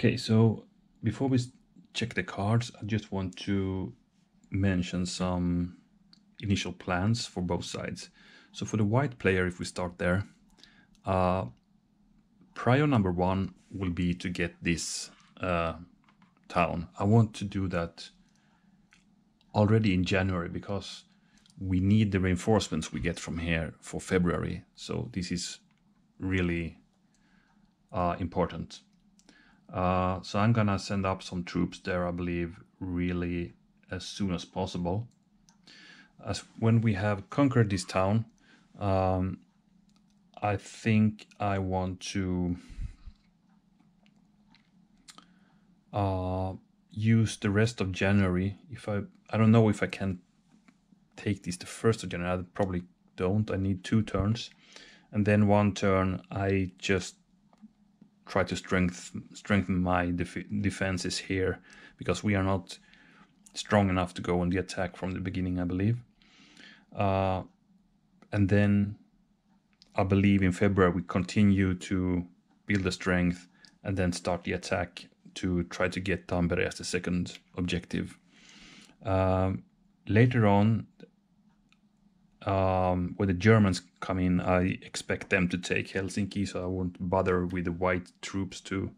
Okay, so before we check the cards, I just want to mention some initial plans for both sides. So for the white player, if we start there, prior number one will be to get this town. I want to do that already in January because we need the reinforcements we get from here for February. So this is really important. So I'm gonna send up some troops there, I believe, really as soon as possible. As when we have conquered this town, I think I want to use the rest of January. If I don't know if I can take this the 1st of January. I probably don't. I need 2 turns, and then 1 turn I just try to strengthen my defenses here, because we are not strong enough to go on the attack from the beginning, I believe. And then I believe in February we continue to build the strength and then start the attack to try to get Tampere as the second objective. Later on, when the Germans come in, I expect them to take Helsinki, so I won't bother with the white troops to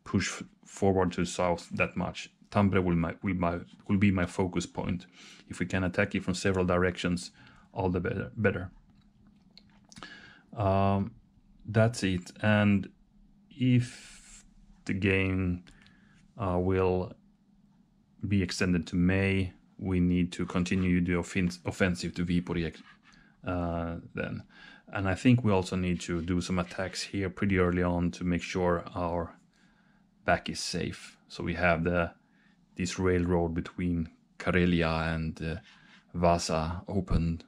push forward to the south that much. Tampere will be my focus point. If we can attack it from several directions, all the better. That's it. And if the game will be extended to May, we need to continue the offensive to Viipuri then. And I think we also need to do some attacks here pretty early on to make sure our back is safe. So we have this railroad between Karelia and Vasa opened,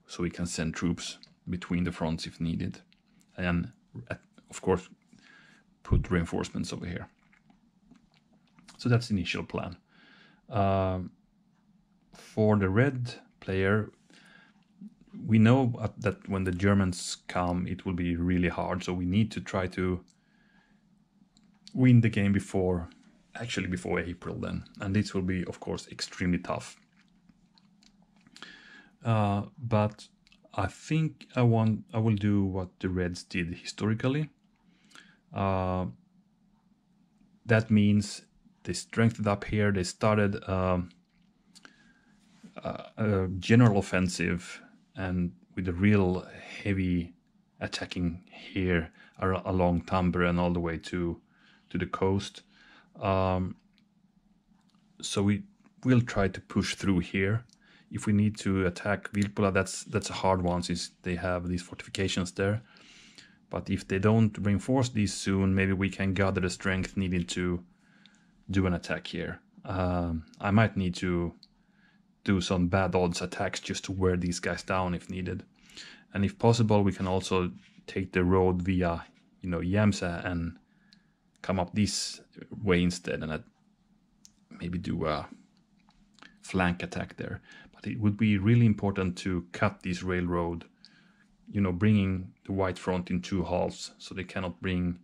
so we can send troops between the fronts if needed. And of course, put reinforcements over here. So that's the initial plan. For the red player, we know that when the Germans come, it will be really hard. So we need to try to win the game before April then. And this will be, of course, extremely tough. But I think I will do what the Reds did historically. That means they strengthened up here. They started a general offensive and with a real heavy attacking here along Tampere and all the way to the coast. So we will try to push through here. If we need to attack Vilppula, that's a hard one since they have these fortifications there. But if they don't reinforce these soon, maybe we can gather the strength needed to do an attack here. I might need to do some bad odds attacks just to wear these guys down if needed. And if possible, we can also take the road via, Jämsä and come up this way instead, and maybe do a flank attack there. But it would be really important to cut this railroad, bringing the white front in 2 halves, so they cannot bring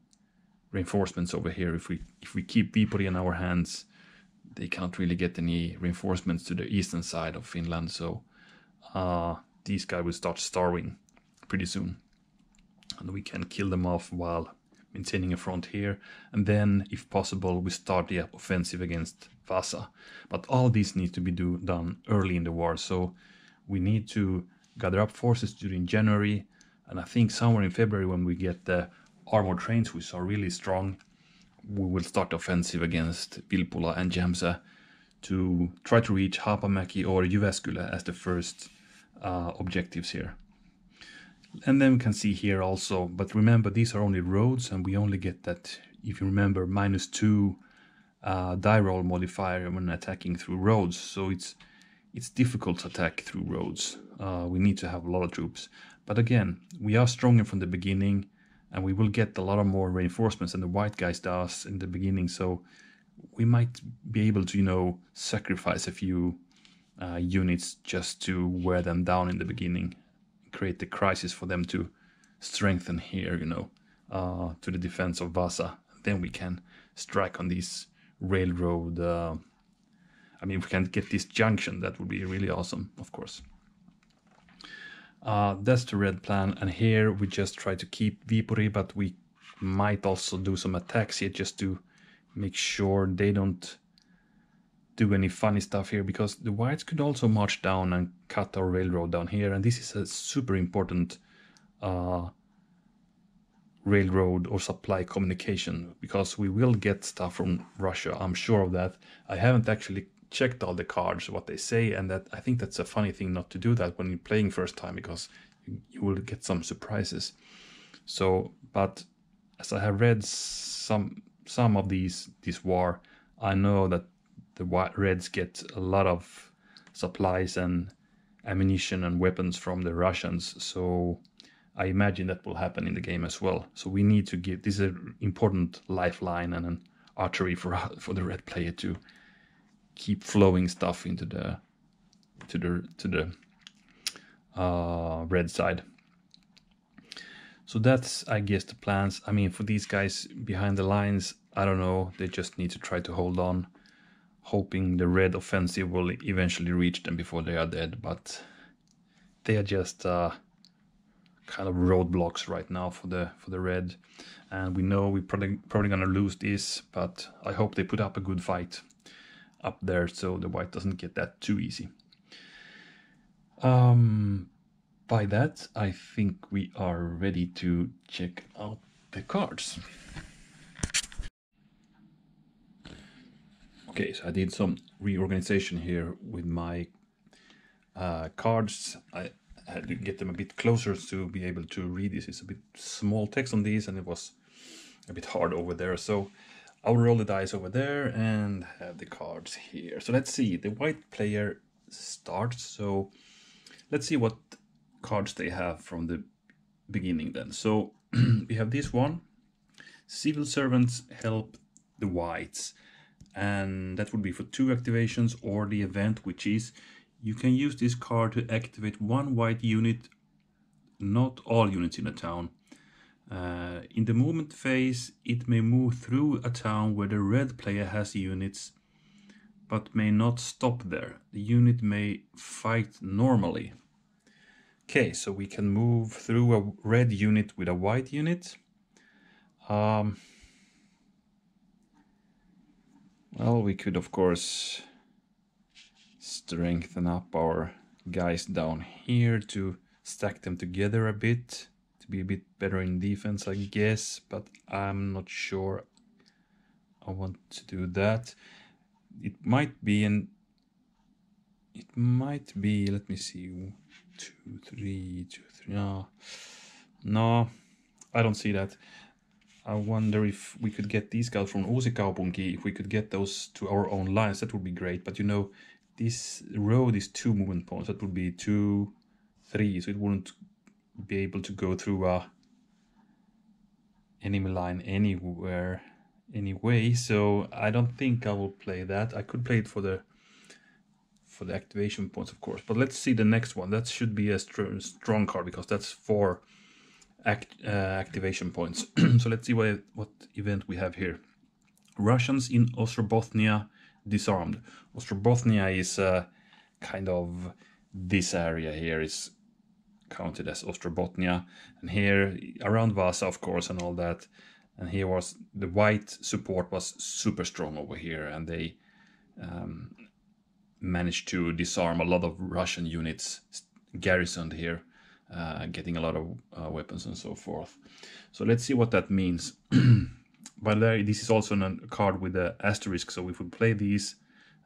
reinforcements over here. If we keep Viipuri in our hands, they cannot really get any reinforcements to the eastern side of Finland. So these guys will start starving pretty soon, and we can kill them off while maintaining a front here. And then, if possible, we start the offensive against Vasa. But all this needs to be done early in the war. So we need to gather up forces during January, and I think somewhere in February, when we get the armored trains, which are really strong, we will start the offensive against Vilppula and Jämsä to try to reach Haapamäki or Jyväskylä as the first objectives here. And then we can see here also, but remember, these are only roads, and we only get that, if you remember, -2 die roll modifier when attacking through roads. So it's difficult to attack through roads. We need to have a lot of troops. But again, we are stronger from the beginning, and we will get a lot of more reinforcements than the white guys does in the beginning. So we might be able to, sacrifice a few units just to wear them down in the beginning, create the crisis for them to strengthen here, to the defense of Vasa. then we can strike on these railroad. I mean, if we can get this junction, that would be really awesome, of course. That's the red plan, and here we just try to keep Viipuri, but we might also do some attacks here just to make sure they don't do any funny stuff here, because the whites could also march down and cut our railroad down here, and this is a super important railroad or supply communication, because we will get stuff from Russia, I'm sure of that. I haven't actually checked all the cards, what they say, and that I think that's a funny thing not to do that when you're playing first time, because you will get some surprises. So, but as I have read some of this war, I know that the Reds get a lot of supplies and ammunition and weapons from the Russians, so I imagine that will happen in the game as well. So we need to give this an important lifeline and an artery for the red player to keep flowing stuff into the red side. So that's, I guess, the plans. I mean, for these guys behind the lines, I don't know. They just need to try to hold on, hoping the red offensive will eventually reach them before they are dead. But they are just kind of roadblocks right now for the red, and we know we're probably gonna lose this. But I hope they put up a good fight up there, so the white doesn't get that too easy. By that, I think we are ready to check out the cards. Okay, so I did some reorganization here with my cards. I had to get them a bit closer to be able to read this. It's a bit small text on these, and it was a bit hard over there. So I'll roll the dice over there and have the cards here. So let's see, the white player starts. So let's see what cards they have from the beginning then. So we have this one. Civil servants help the whites. And that would be for 2 activations, or the event, which is you can use this card to activate 1 white unit, not all units in a town. In the movement phase, it may move through a town where the red player has units, but may not stop there. The unit may fight normally. Okay, so we can move through a red unit with a white unit. Well, we could, of course, strengthen up our guys down here to stack them together a bit, to be a bit better in defense, I guess, but I'm not sure I want to do that. It might be, let me see, 2, 3, 2, 3, no, I don't see that. I wonder if we could get these guys from Uusikaupunki, if we could get those to our own lines, that would be great. But you know, this road is 2 movement points, that would be 2, 3, so it wouldn't be able to go through a enemy line anywhere anyway, so I don't think I will play that. I could play it for the activation points, of course, but let's see the next one. That should be a strong card, because that's 4 activation points. So let's see what event we have here. Russians in Ostrobothnia disarmed. Ostrobothnia is kind of this area here is counted as Ostrobothnia, and here around Vasa, of course, and all that. And here was the white support was super strong over here, and they managed to disarm a lot of Russian units garrisoned here, getting a lot of weapons and so forth. So let's see what that means. By the way, this is also a card with an asterisk, so if we play these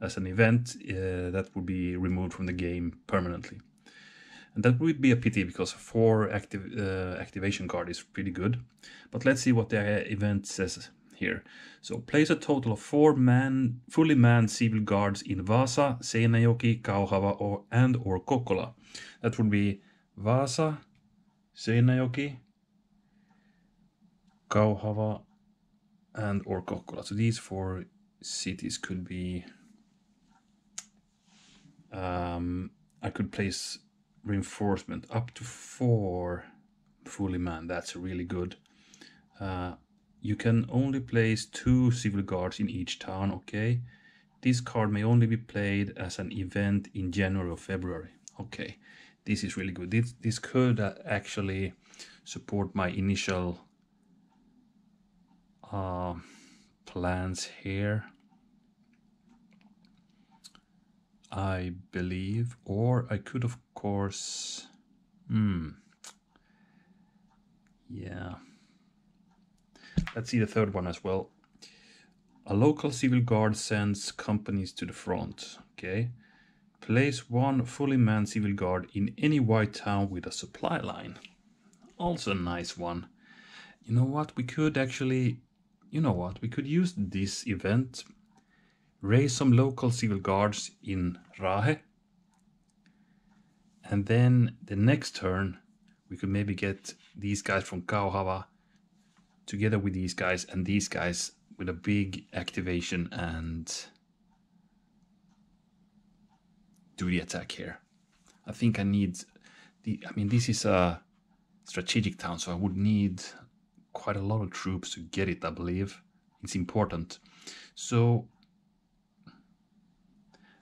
as an event, that would be removed from the game permanently. And that would be a pity, because 4 activation card is pretty good. But let's see what the event says here. So place a total of 4 fully manned civil guards in Vasa, Seinäjoki, Kauhava, or Kokkola. That would be Vasa, Seinäjoki, Kauhava, and or Kokkola. So these 4 cities could be. I could place reinforcement up to 4 fully manned. That's really good. you can only place 2 civil guards in each town, okay? This card may only be played as an event in January or February. Okay, this is really good. This could actually support my initial plans here, I believe. Or I could, of course... Yeah. Let's see the third one as well. A local civil guard sends companies to the front, okay? Place 1 fully manned civil guard in any white town with a supply line. Also a nice one. You know what, we could actually... You know what, we could use this event, raise some local civil guards in Rahe, and then the next turn we could maybe get these guys from Kauhava together with these guys and these guys with a big activation and do the attack here. I think I need this is a strategic town, so I would need quite a lot of troops to get it, I believe. It's important. So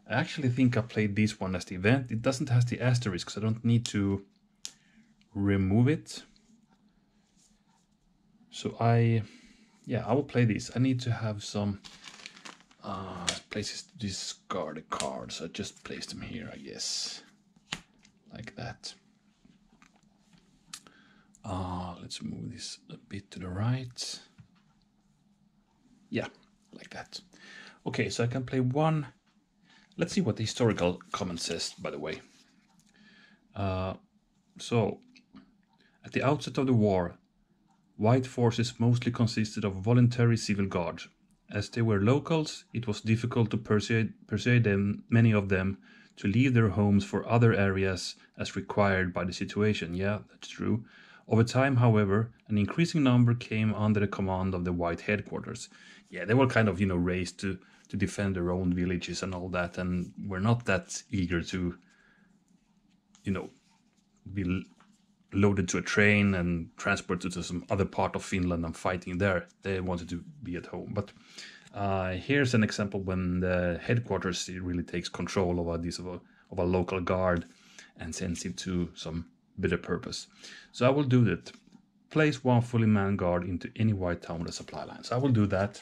I actually think I played this one as the event. It doesn't have the asterisks, I don't need to remove it. So I will play this. I need to have some places to discard the cards. I just place them here, I guess, like that. Let's move this a bit to the right. Yeah, like that. Okay, so I can play one. Let's see what the historical comment says, by the way. So, at the outset of the war, white forces mostly consisted of voluntary civil guards. As they were locals, it was difficult to persuade them, many of them, to leave their homes for other areas as required by the situation. Yeah, that's true. Over time, however, an increasing number came under the command of the white headquarters. Yeah, they were kind of, raised to defend their own villages and all that, and were not that eager to, be loaded to a train and transported to some other part of Finland and fighting there. They wanted to be at home. But here's an example when the headquarters really takes control of a local guard and sends it to some better purpose. So I will do that. Place 1 fully manned guard into any white town with a supply line. So I will do that.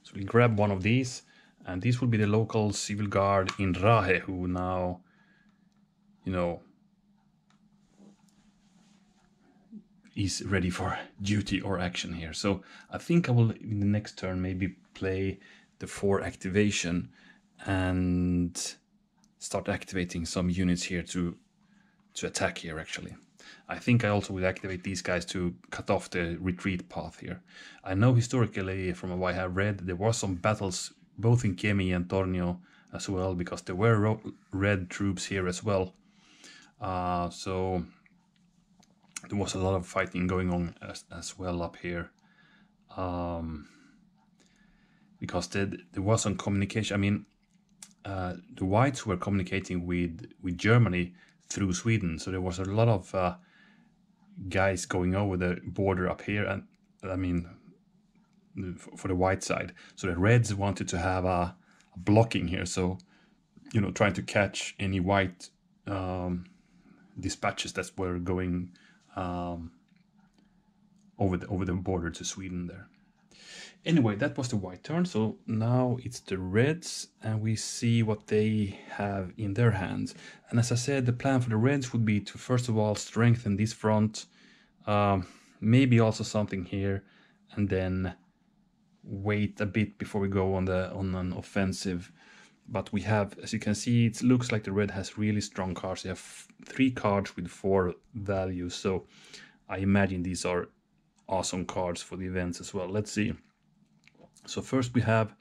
So we grab one of these, and this will be the local civil guard in Rahe, who now, is ready for duty or action here. So I think I will, in the next turn, maybe play the 4 activation and start activating some units here to attack here, actually. I think I also will activate these guys to cut off the retreat path here. I know historically, from what I have read, there were some battles both in Kemi and Tornio as well, because there were red troops here as well. So there was a lot of fighting going on as well up here. Because there was some communication. The whites were communicating with Germany through Sweden, so there was a lot of guys going over the border up here, and for the white side. So the reds wanted to have a blocking here, so trying to catch any white dispatches that were going over the border to Sweden there. Anyway, that was the white turn, so now it's the reds, and we see what they have in their hands. And as I said, the plan for the reds would be to first of all strengthen this front, maybe also something here, and then wait a bit before we go on an offensive. But we have, as you can see, it looks like the red has really strong cards. They have 3 cards with 4 values, so I imagine these are awesome cards for the events as well. Let's see. So first we have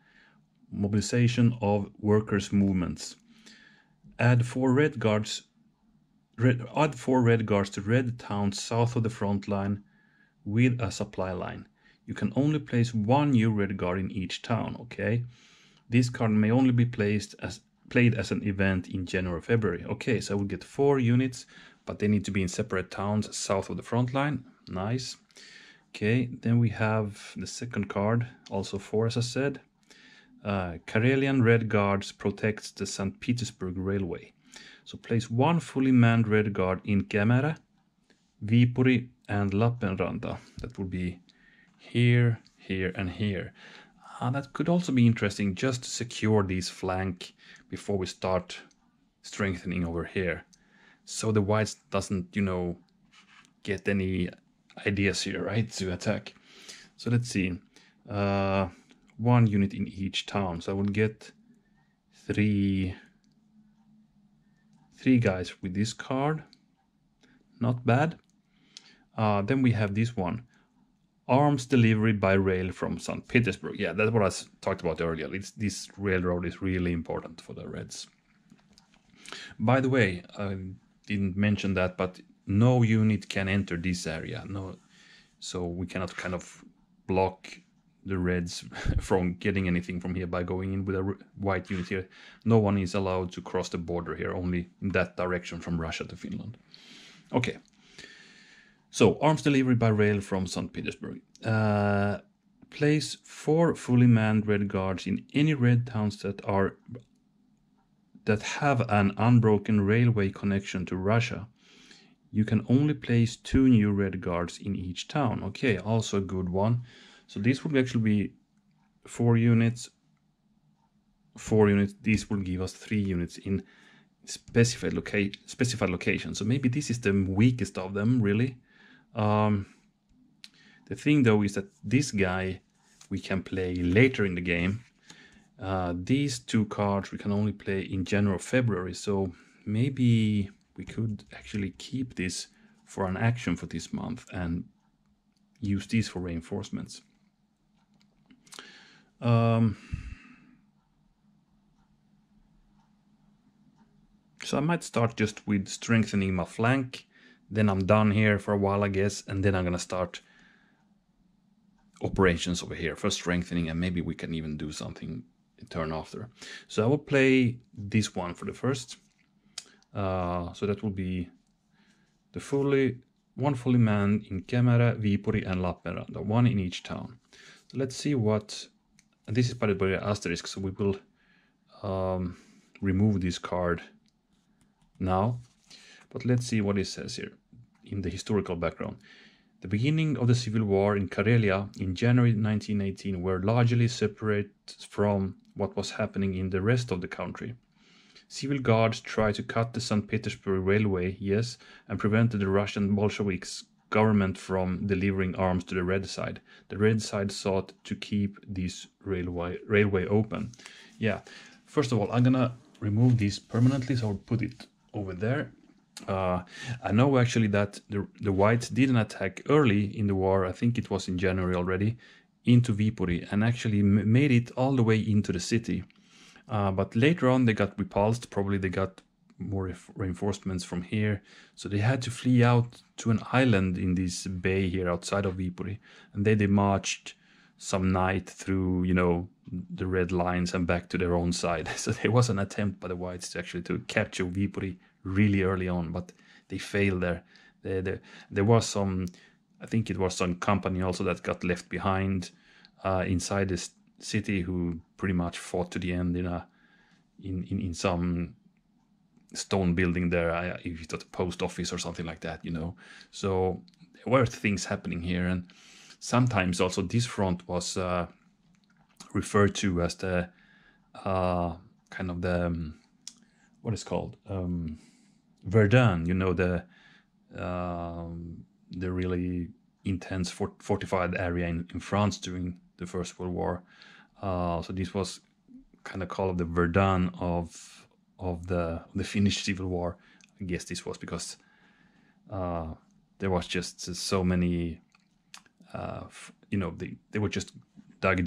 mobilization of workers' movements. Add 4 red guards. Add 4 red guards to red towns south of the front line with a supply line. You can only place 1 new red guard in each town. Okay, this card may only be played as an event in January or February. Okay, so I will get 4 units, but they need to be in separate towns south of the front line. Nice. Okay, then we have the second card, also 4 as I said. Karelian Red Guards protects the St. Petersburg Railway. So place 1 fully manned Red Guard in Kemera, Viipuri and Lappeenranta. That would be here, here and here. That could also be interesting just to secure this flank before we start strengthening over here. So the whites doesn't, you know, get any ideas here, right, to attack. So let's see. 1 unit in each town. So I will get three guys with this card. Not bad. Then we have this one. Arms delivery by rail from St. Petersburg. Yeah, that's what I talked about earlier. This railroad is really important for the Reds. By the way, I didn't mention that, but no unit can enter this area. No, so we cannot kind of block the Reds from getting anything from here by going in with a white unit here. No one is allowed to cross the border here, only in that direction from Russia to Finland. Okay. So, arms delivery by rail from St. Petersburg. Place 4 fully manned Red Guards in any red towns that have an unbroken railway connection to Russia. You can only place 2 new Red Guards in each town. Okay, also a good one. So this would actually be 4 units. 4 units. This will give us 3 units in specified location. So maybe this is the weakest of them, really. The thing though is that this guy we can play later in the game. These 2 cards we can only play in January or February, so maybe we could actually keep this for an action for this month and use these for reinforcements. So I might start just with strengthening my flank. Then I'm done here for a while, I guess, and then I'm gonna start operations over here, first strengthening, and maybe we can even do something in turn after. So I will play this one for the first. So that will be the 1 fully manned in Kemera, Viipuri and Lappeenranta, 1 in each town. So let's see what, and this is by the way asterisk, so we will remove this card now. But let's see what it says here in the historical background. The beginning of the civil war in Karelia in January 1918 were largely separate from what was happening in the rest of the country. Civil guards tried to cut the St. Petersburg Railway, yes, and prevented the Russian Bolsheviks government from delivering arms to the Red side. The Red side sought to keep this railway open. Yeah, first of all, I'm gonna remove this permanently, so I'll put it over there. I know actually that the whites didn't attack early in the war, I think it was in January already, into Viipuri, and actually made it all the way into the city. But later on they got repulsed, probably they got more reinforcements from here, so they had to flee out to an island in this bay here outside of Viipuri, and they marched some night through, you know, the red lines and back to their own side. So there was an attempt by the whites to actually to capture Viipuri really early on, but they failed there. There was some, I think it was some company also that got left behind inside this city, who pretty much fought to the end in some stone building there. If it was a post office or something like that, you know. So there were things happening here, and sometimes also this front was referred to as the kind of the what is called Verdun, you know, the really intense fortified area in France during the First World War. So this was kind of called the Verdun of the Finnish Civil War. I guess this was because there was just so many, you know, they were just dug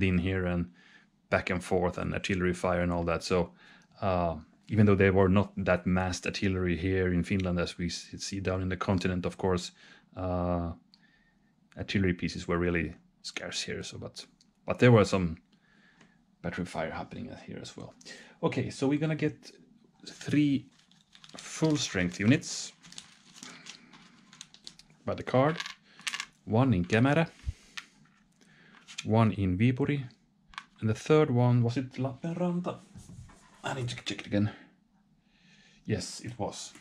in here and back and forth, and artillery fire and all that. So even though they were not that massed artillery here in Finland as we see down in the continent, of course, artillery pieces were really scarce here. So, but there was some battery fire happening here as well. Okay, so we're gonna get 3 full strength units by the card. one in Kemere, one in Viipuri, and the third one, was it Lappeenranta? I need to check it again. Yes, it was.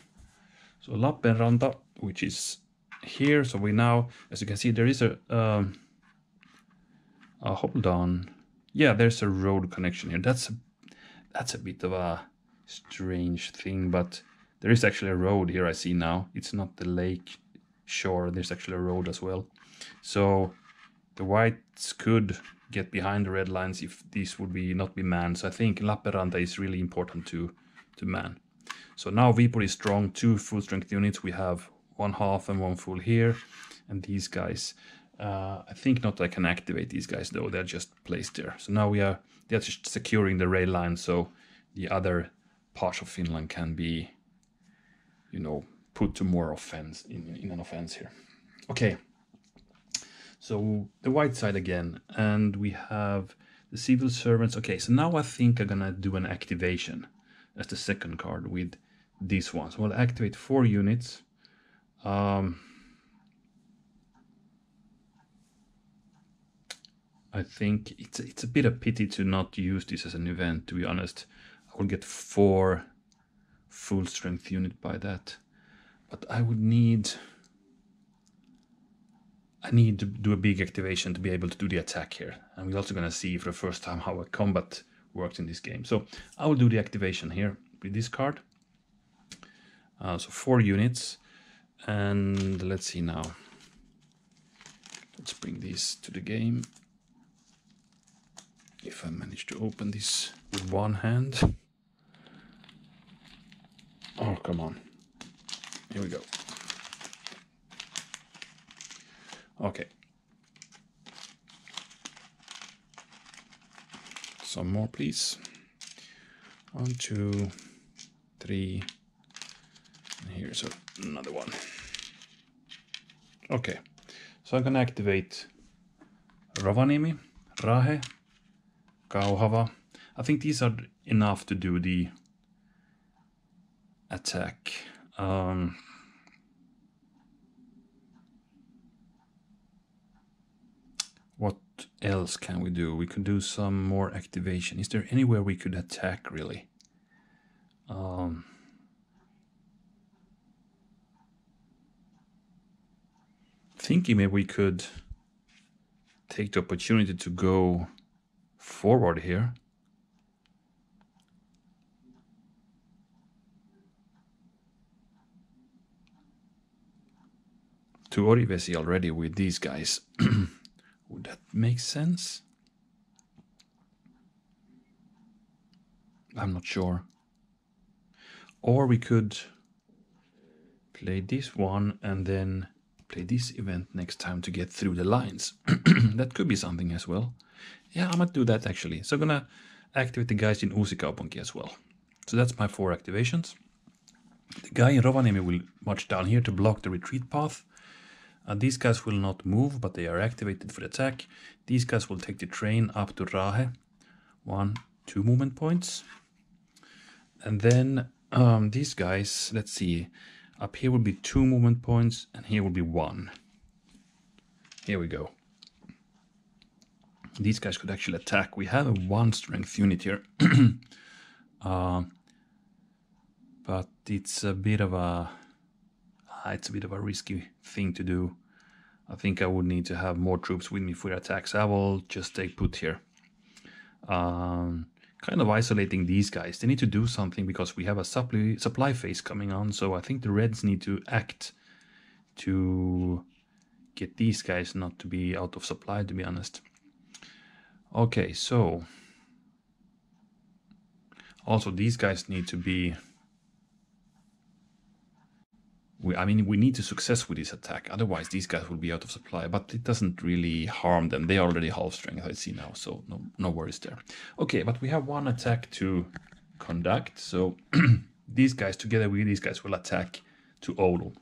So Lappeenranta, which is here. So we now, as you can see, there is a hold on. Yeah, there's a road connection here. That's a bit of a strange thing, but there is actually a road here I see now. It's not the lake shore, there's actually a road as well. So the whites could get behind the red lines if these would not be manned. So I think Lappeenranta is really important to man. So now Viipuri is strong, 2 full strength units. We have 1 half and 1 full here. And these guys, I think not I can activate these guys though, they're just placed there. So now they're just securing the rail line so the other parts of Finland can be, you know, put to more offense in an offense here. Okay, so the white side again, and we have the civil servants. Okay, so now I think I'm gonna do an activation as the second card with these ones. So we'll activate 4 units. I think it's a bit of pity to not use this as an event, to be honest. I will get 4 full strength unit by that. But I need to do a big activation to be able to do the attack here. And we're also going to see for the first time how a combat works in this game. So I will do the activation here with this card. So 4 units. And let's see now. Let's bring these to the game. If I manage to open this with one hand. Oh, come on. Here we go. Okay. Some more, please. 1, 2, 3. And here's another one. Okay. So I'm gonna activate Rovaniemi, Rahe, Kauhava. I think these are enough to do the attack. What else can we do? We could do some more activation. Is there anywhere we could attack, really? Thinking maybe we could take the opportunity to go forward here. To Orivesi already with these guys. Would that make sense? I'm not sure. Or we could play this one and then play this event next time to get through the lines. That could be something as well. Yeah, I might do that actually. So I'm gonna activate the guys in Uusikaupunki as well. So that's my 4 activations. The guy in Rovaniemi will march down here to block the retreat path. These guys will not move, but they are activated for the attack. These guys will take the train up to Rahe. 1, 2 movement points. And then these guys, let's see. Up here will be 2 movement points, and here will be 1. Here we go. These guys could actually attack. We have a 1 strength unit here. But it's a bit of a risky thing to do. I think I would need to have more troops with me for attacks. I will just stay put here. Kind of isolating these guys. They need to do something because we have a supply phase coming on. So I think the Reds need to act to get these guys not to be out of supply, to be honest. Okay, so also these guys need to be... we need to success with this attack, otherwise these guys will be out of supply, but it doesn't really harm them. They are already half strength, I see now, so no worries there. Okay, but we have 1 attack to conduct, so these guys, together with these guys, will attack to Oulu.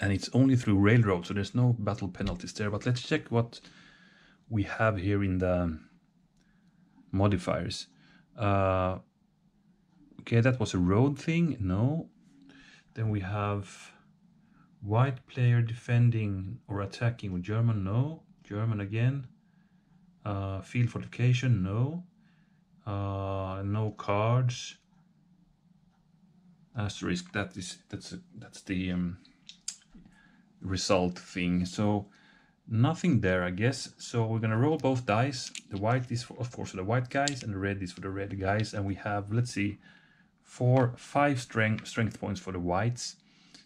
And it's only through railroad, so there's no battle penalties there, but let's check what we have here in the modifiers. Okay, that was a road thing, no. Then we have White player defending or attacking with German, no. German again. Field fortification, no. No cards. Asterisk, that's the result thing. So nothing there, I guess. So we're gonna roll both dice. The white is of course for the white guys, and the red is for the red guys. And we have, let's see, 5 strength points for the whites.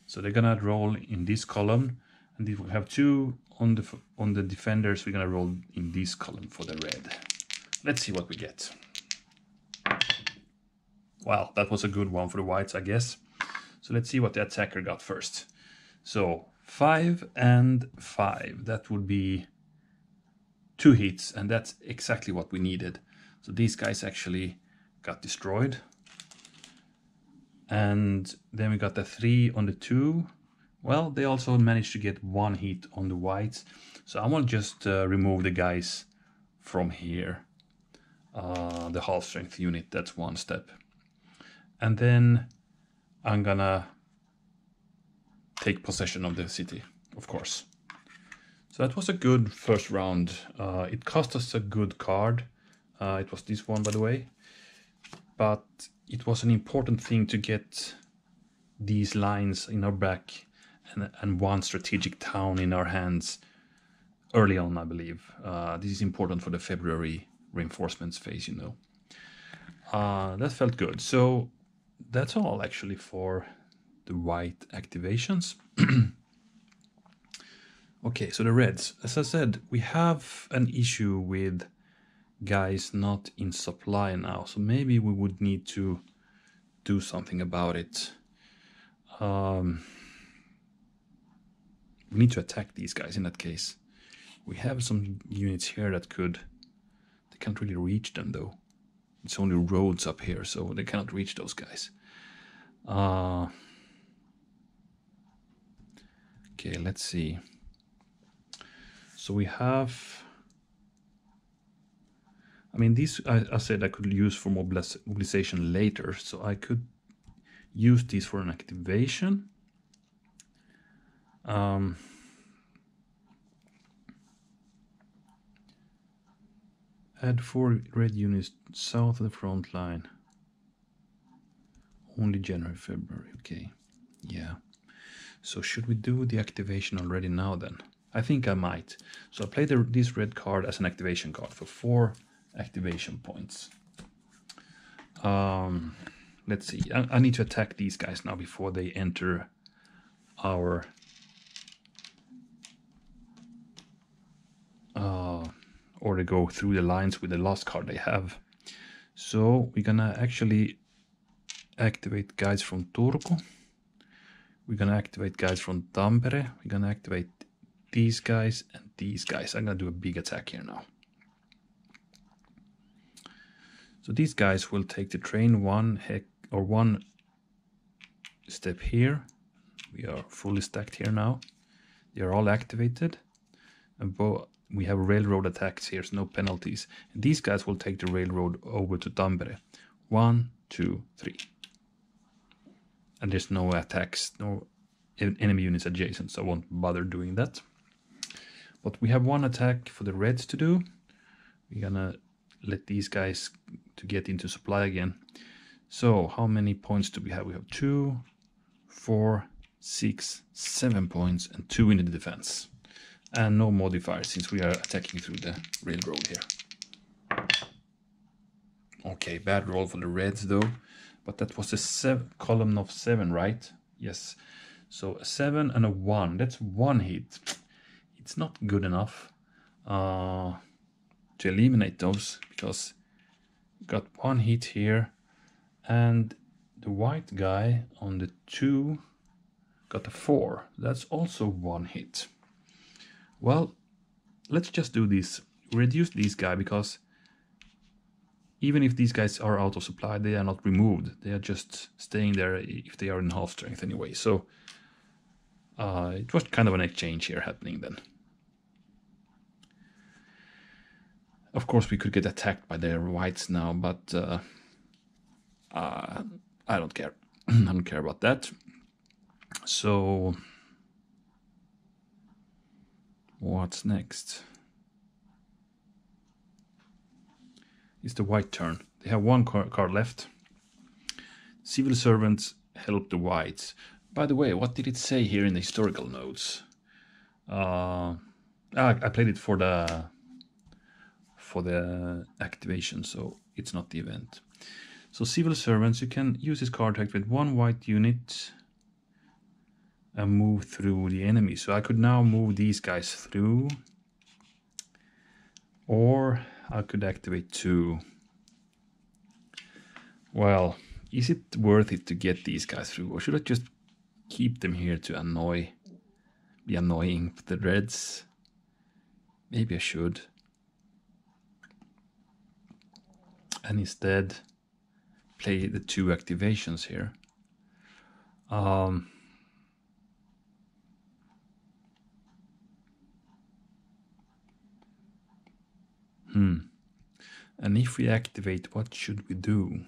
So they're gonna roll in this column, and if we have 2 on the defenders, we're gonna roll in this column for the red. Let's see what we get. Well, that was a good one for the whites, I guess. So let's see what the attacker got first. So 5 and 5, that would be 2 hits, and that's exactly what we needed. So these guys actually got destroyed. And then we got the 3 on the 2. Well, they also managed to get 1 hit on the whites. So I will just remove the guys from here. The half strength unit, that's one step. And then I'm gonna take possession of the city, of course. So that was a good first round. It cost us a good card. It was this one, by the way. But it was an important thing to get these lines in our back and one strategic town in our hands early on, I believe. This is important for the February reinforcements phase, you know. That felt good. So that's all actually for the white activations. Okay, so the reds. As I said, we have an issue with guys not in supply now, so maybe we would need to do something about it. We need to attack these guys in that case. We have some units here that could... They can't really reach them though. It's only roads up here, so they cannot reach those guys. Okay, let's see. So we have... I mean, these I said I could use for mobilization later, so I could use these for an activation. Add 4 red units south of the front line. Only January, February, okay. Yeah. So should we do the activation already now then? I think I might. So I play this red card as an activation card for 4 activation points. Let's see. I need to attack these guys now before they enter our... or they go through the lines with the last card they have. So we're gonna actually activate guys from Turku. We're gonna activate guys from Tampere. We're gonna activate these guys and these guys. I'm gonna do a big attack here now. So these guys will take the train one step here. We are fully stacked here now. They are all activated. And we have railroad attacks here, so no penalties. And these guys will take the railroad over to Tampere. 1, 2, 3. And there's no attacks, no enemy units adjacent, so I won't bother doing that. But we have one attack for the reds to do. We're gonna let these guys to get into supply again. So how many points do we have? We have 2, 4, 6, 7 points and 2 in the defense. And no modifiers since we are attacking through the railroad here. Okay, bad roll for the reds though. But that was a column of 7, right? Yes. So a 7 and a 1. That's 1 hit. It's not good enough to eliminate those because we got 1 hit here. And the white guy on the 2 got a 4. That's also 1 hit. Well, let's just do this. Reduce these guys because even if these guys are out of supply, they are not removed. They are just staying there if they are in half strength anyway. So it was kind of an exchange here happening then. Of course, we could get attacked by their whites now, but I don't care. I don't care about that. So What's next? It's the white turn. They have one card left. Civil servants help the whites. By the way, what did it say here in the historical notes? I played it for the activation, so it's not the event. So civil servants, you can use this card to activate one white unit and move through the enemy. So I could now move these guys through, or I could activate 2. Well, is it worth it to get these guys through, or should I just keep them here to be annoying for the reds? Maybe I should. And instead play the 2 activations here. And if we activate, what should we do?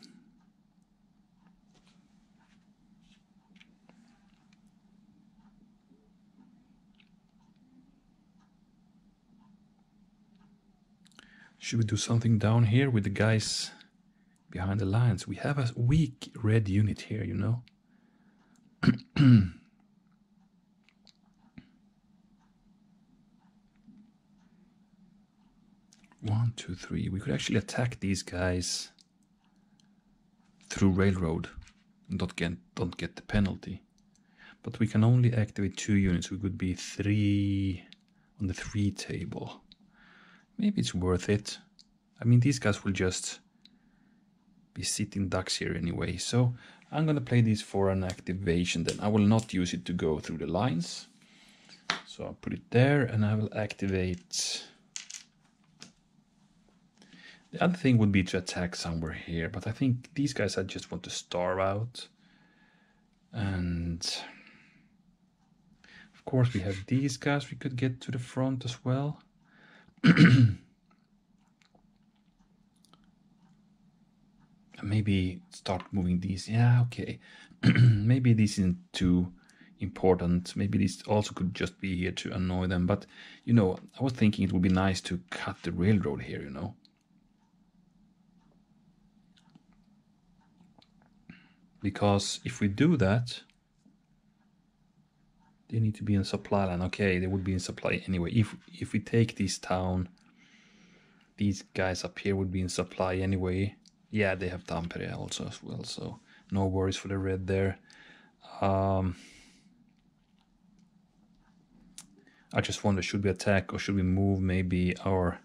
Should we do something down here with the guys behind the lines? We have a weak red unit here, you know. 1, 2, 3. We could actually attack these guys through railroad and don't get the penalty. But we can only activate 2 units. We could be 3 on the 3 table. Maybe it's worth it. I mean, these guys will just be sitting ducks here anyway. So I'm going to play these for an activation then. I will not use it to go through the lines. So I'll put it there and I will activate. The other thing would be to attack somewhere here, but I think these guys I just want to starve out. And of course we have these guys we could get to the front as well. Maybe start moving these. Yeah, okay. Maybe this isn't too important. Maybe this also could just be here to annoy them. But, you know, I was thinking it would be nice to cut the railroad here, you know. Because if we do that, they need to be in supply line. Okay, they would be in supply anyway. If we take this town, these guys up here would be in supply anyway. Yeah, they have Tampere also as well, so no worries for the red there. I just wonder, should we attack or should we move maybe our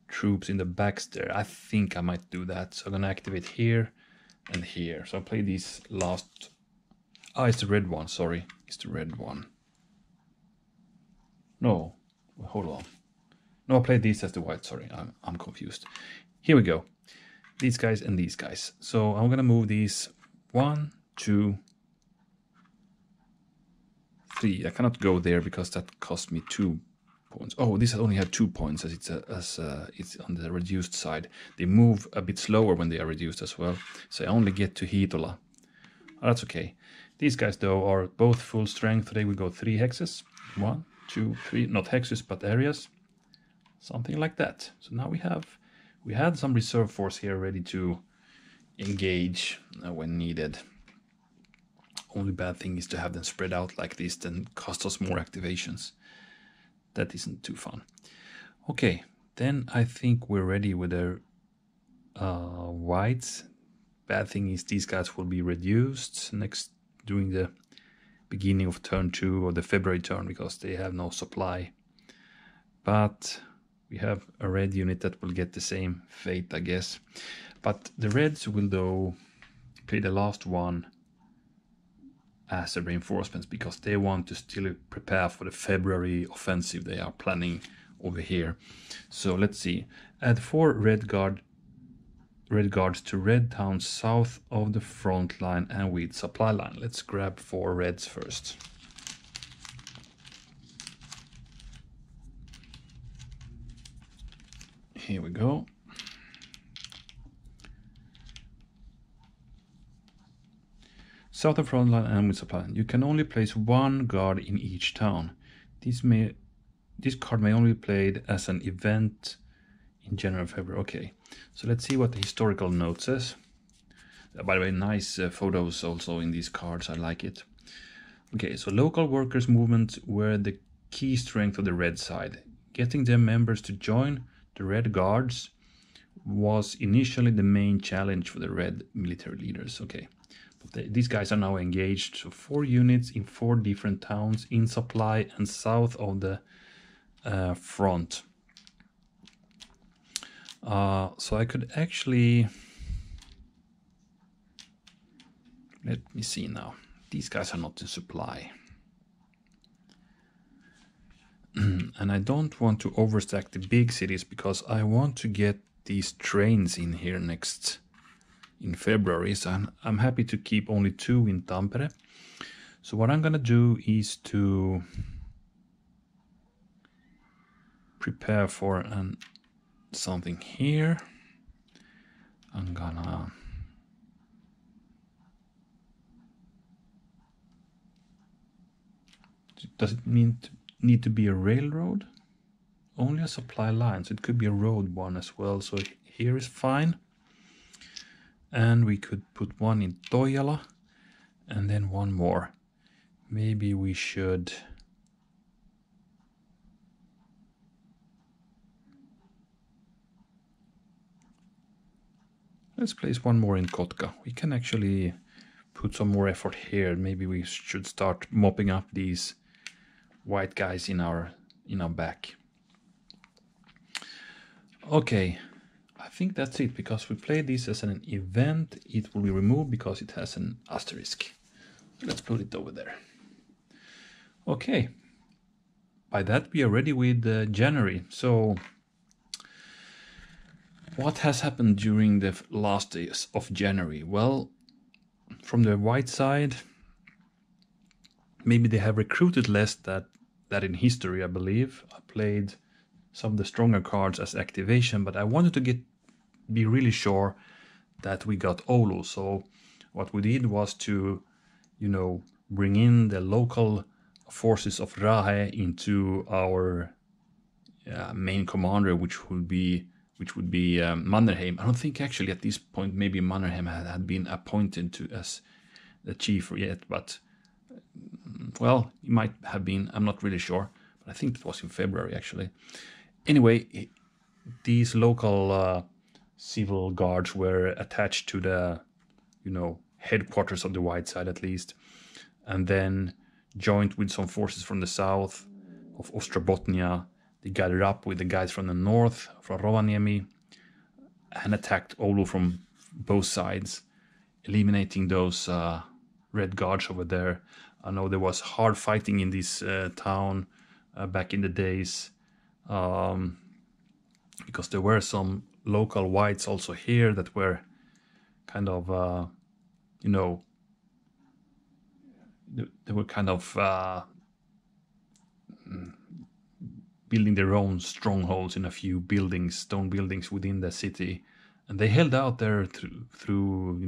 troops in the backs there? I think I might do that. So I'm gonna activate here and here. So I'll play these last. Oh, it's the red one, sorry. It's the red one. No, hold on. No, I played these as the white, sorry. I'm confused. Here we go. These guys and these guys. So I'm gonna move these 1, 2, 3. I cannot go there because that cost me 2 points. Oh, this only had 2 points as it's on the reduced side. They move a bit slower when they are reduced as well. So I only get to Hitola. Oh, that's okay. These guys though are both full strength. Today we go 3 hexes. 1, 2, 3. Not hexes but areas. Something like that. So now we had some reserve force here ready to engage when needed. Only bad thing is to have them spread out like this, then cost us more activations. That isn't too fun. Okay, then I think we're ready with the whites. Bad thing is these guys will be reduced next during the beginning of turn 2 or the February turn because they have no supply. But we have a red unit that will get the same fate, I guess. But the reds will though play the last one as a reinforcements because they want to still prepare for the February offensive they are planning over here. So let's see. Add 4 red guards to red towns south of the front line and with supply line. Let's grab 4 reds first. Here we go. South of front line and with supply line. You can only place 1 guard in each town. This may This card may only be played as an event in January, February. Okay, so let's see what the historical note says. By the way, nice photos also in these cards. I like it. Okay, so local workers' movements were the key strength of the red side. Getting their members to join the Red Guards was initially the main challenge for the red military leaders. Okay, but these guys are now engaged. So 4 units in 4 different towns in supply and south of the front. So I could actually, let me see now. These guys are not in supply. And I don't want to overstack the big cities because I want to get these trains in here in February. So I'm happy to keep only 2 in Tampere. So what I'm gonna do is to prepare for something here. I'm gonna does it need to be a railroad? Only a supply line, so it could be a road one as well. So here is fine. And we could put one in Toijala and then one more. Maybe we should let's place one more in Kotka. We can actually put some more effort here. Maybe we should start mopping up these white guys in our back. Okay, I think that's it, because we played this as an event. It will be removed because it has an asterisk. Let's put it over there. Okay, by that we are ready with January. So what has happened during the last days of January? Well, from the white side, maybe they have recruited less that in history, I believe. I played some of the stronger cards as activation, but I wanted to be really sure that we got Oulu. So what we did was to, bring in the local forces of Rahe into our main commander, which would be Mannerheim. I don't think actually at this point maybe Mannerheim had been appointed as the chief yet, but well, he might have been. I'm not really sure, but I think it was in February actually. Anyway, these local civil guards were attached to the, headquarters of the white side at least, and then joined with some forces from the south of Ostrobotnia. They gathered up with the guys from the north, from Rovaniemi, and attacked Oulu from both sides, eliminating those red guards over there. I know there was hard fighting in this town back in the days, because there were some local whites also here that were kind of, they were kind of building their own strongholds in a few buildings, stone buildings within the city, and they held out there through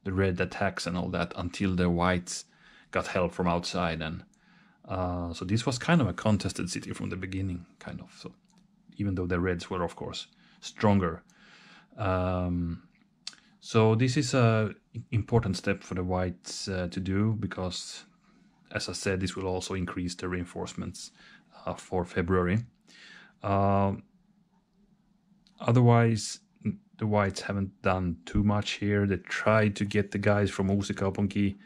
the red attacks and all that until the whites got help from outside. And so this was kind of a contested city from the beginning, kind of. So even though the reds were of course stronger, so this is a important step for the whites to do, because as I said, this will also increase the reinforcements for February. Otherwise, the whites haven't done too much here. They tried to get the guys from Uusikaupunki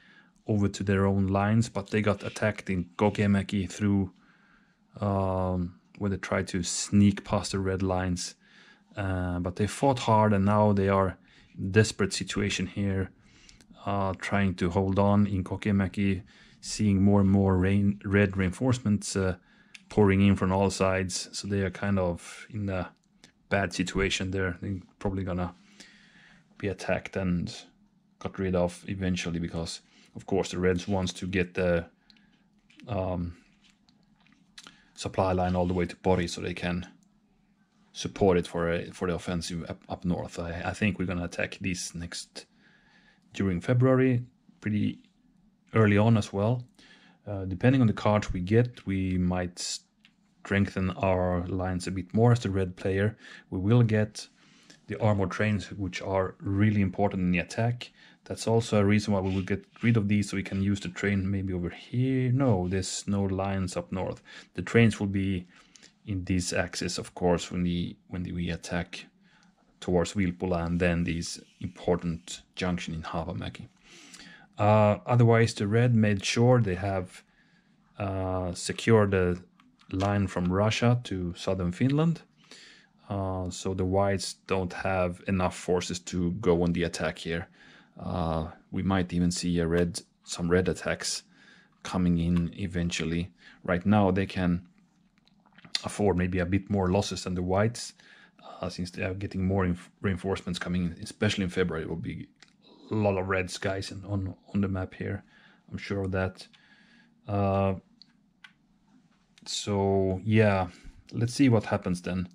over to their own lines, but they got attacked in Kokemäki through where they tried to sneak past the red lines. But they fought hard, and now they are in a desperate situation here, trying to hold on in Kokemäki, seeing more and more red reinforcements pouring in from all sides. So they are kind of in a bad situation there. They're probably gonna be attacked and got rid of eventually, because of course the reds wants to get the supply line all the way to Pori so they can support it for the offensive up north. I think we're gonna attack these during February, pretty early on as well. Depending on the cards we get, we might strengthen our lines a bit more as the red player. We will get the armored trains, which are really important in the attack. That's also a reason why we will get rid of these, so we can use the train maybe over here. No, there's no lines up north. The trains will be in this axis, of course, when we attack towards Vilpula, and then this important junction in Havamäki. Otherwise, the red made sure they have secured the line from Russia to southern Finland. So the whites don't have enough forces to go on the attack here. We might even see some red attacks coming in eventually. Right now they can afford maybe a bit more losses than the whites, since they are getting more reinforcements coming in, especially in February. It will be a lot of red skies on the map here. I'm sure of that. So yeah, let's see what happens then.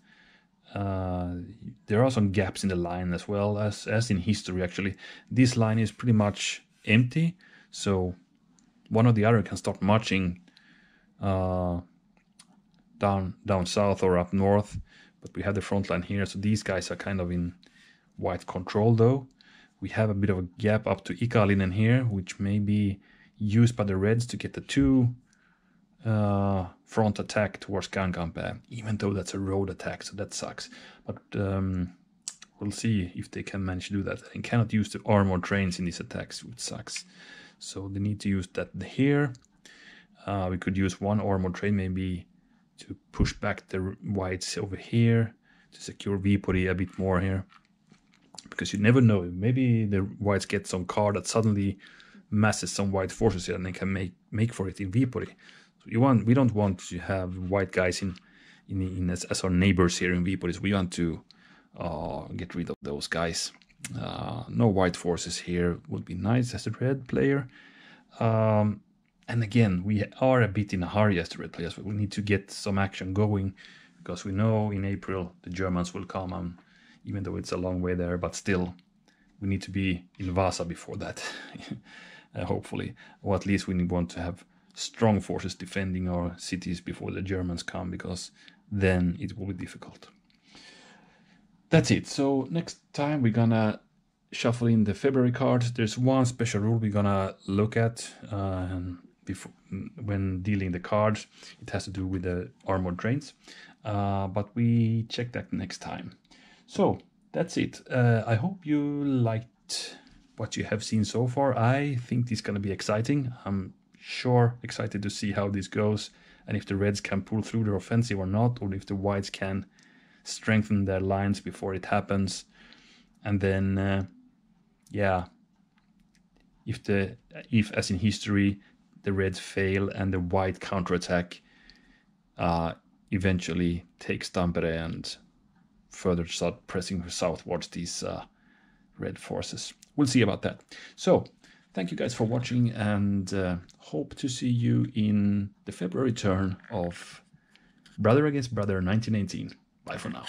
There are some gaps in the line as well as in history. Actually, this line is pretty much empty, so one or the other can start marching down south or up north. But we have the front line here, so these guys are kind of in white control. Though we have a bit of a gap up to Ikalinen here, which may be used by the reds to get the two front attack towards Kanganpää, even though that's a road attack, so that sucks. But we'll see if they can manage to do that. They cannot use the armored trains in these attacks, which sucks. So they need to use that here. We could use one armored train maybe to push back the whites over here to secure Viipuri a bit more here, because you never know. Maybe the whites get some card that suddenly masses some white forces here, and they can make for it in Viipuri. We don't want to have white guys in as our neighbors here in Viipuri. So we want to get rid of those guys. No white forces here would be nice as a red player. And again, we are a bit in a hurry as the red players. We need to get some action going, because we know in April the Germans will come, and even though it's a long way there, but still we need to be in Vasa before that, hopefully. Or at least we want to have strong forces defending our cities before the Germans come, because then it will be difficult. That's it. So next time we're gonna shuffle in the February cards. There's one special rule we're gonna look at when dealing the cards. It has to do with the armored trains, but we check that next time. So that's it. I hope you liked what you have seen so far. I think this is gonna be exciting. I'm sure excited to see how this goes, and if the reds can pull through their offensive or not, or if the whites can strengthen their lines before it happens. And then yeah, if as in history the reds fail and the white counterattack eventually takes Tampere and further start pressing southwards these red forces. We'll see about that. So thank you guys for watching, and hope to see you in the February turn of Brother Against Brother 1918. Bye for now.